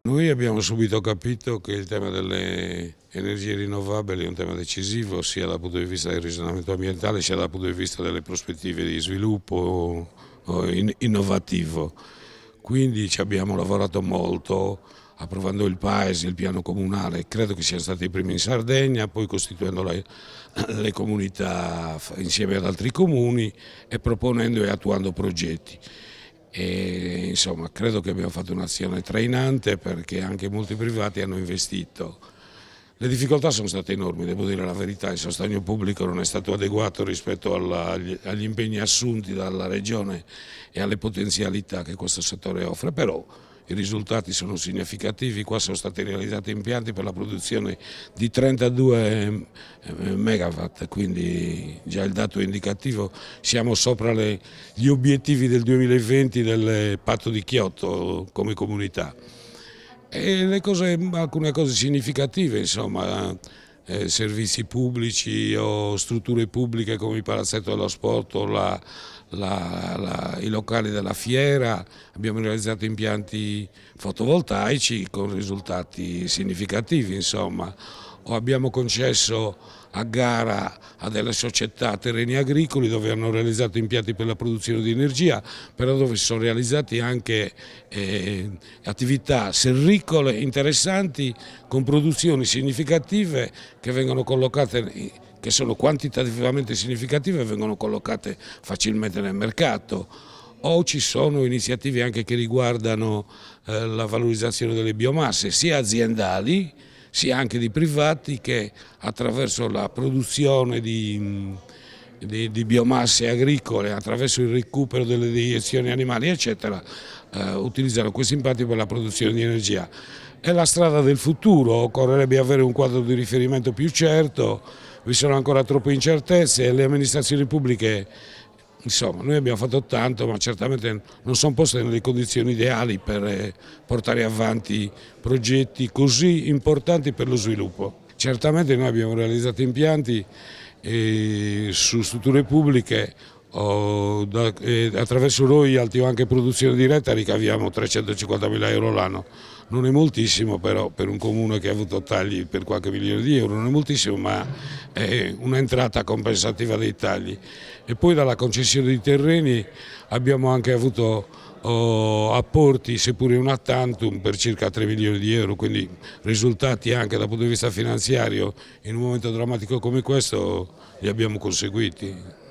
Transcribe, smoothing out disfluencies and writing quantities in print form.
Noi abbiamo subito capito che il tema delle energie rinnovabili è un tema decisivo sia dal punto di vista del risanamento ambientale sia dal punto di vista delle prospettive di sviluppo innovativo. Quindi ci abbiamo lavorato molto approvando il Paese, il piano comunale, credo che siamo stati i primi in Sardegna, poi costituendo le comunità insieme ad altri comuni e proponendo e attuando progetti. E, insomma, credo che abbiamo fatto un'azione trainante perché anche molti privati hanno investito. Le difficoltà sono state enormi, devo dire la verità, il sostegno pubblico non è stato adeguato rispetto agli impegni assunti dalla Regione e alle potenzialità che questo settore offre, però i risultati sono significativi. Qua sono stati realizzati impianti per la produzione di 32 megawatt, quindi già il dato è indicativo, siamo sopra gli obiettivi del 2020 del patto di Kyoto come comunità. E alcune cose significative, insomma, servizi pubblici o strutture pubbliche come il Palazzetto dello Sport o i locali della fiera, abbiamo realizzato impianti fotovoltaici con risultati significativi, insomma. O abbiamo concesso a gara a delle società terreni agricoli dove hanno realizzato impianti per la produzione di energia, però dove si sono realizzati anche attività serricole interessanti con produzioni significative che vengono collocate, che sono quantitativamente significative e vengono collocate facilmente nel mercato. O ci sono iniziative anche che riguardano la valorizzazione delle biomasse, sia aziendali sia anche di privati che attraverso la produzione di biomasse agricole, attraverso il recupero delle deiezioni animali eccetera, utilizzano questi impianti per la produzione di energia. È la strada del futuro, occorrerebbe avere un quadro di riferimento più certo, vi sono ancora troppe incertezze e le amministrazioni pubbliche. Insomma, noi abbiamo fatto tanto, ma certamente non sono poste nelle condizioni ideali per portare avanti progetti così importanti per lo sviluppo. Certamente noi abbiamo realizzato impianti su strutture pubbliche attraverso royalty o anche produzione diretta ricaviamo 350.000 euro l'anno. Non è moltissimo, però per un comune che ha avuto tagli per qualche milione di euro non è moltissimo, ma è un'entrata compensativa dei tagli. E poi dalla concessione di terreni abbiamo anche avuto apporti, seppure una tantum, per circa 3 milioni di euro, quindi risultati anche dal punto di vista finanziario in un momento drammatico come questo li abbiamo conseguiti.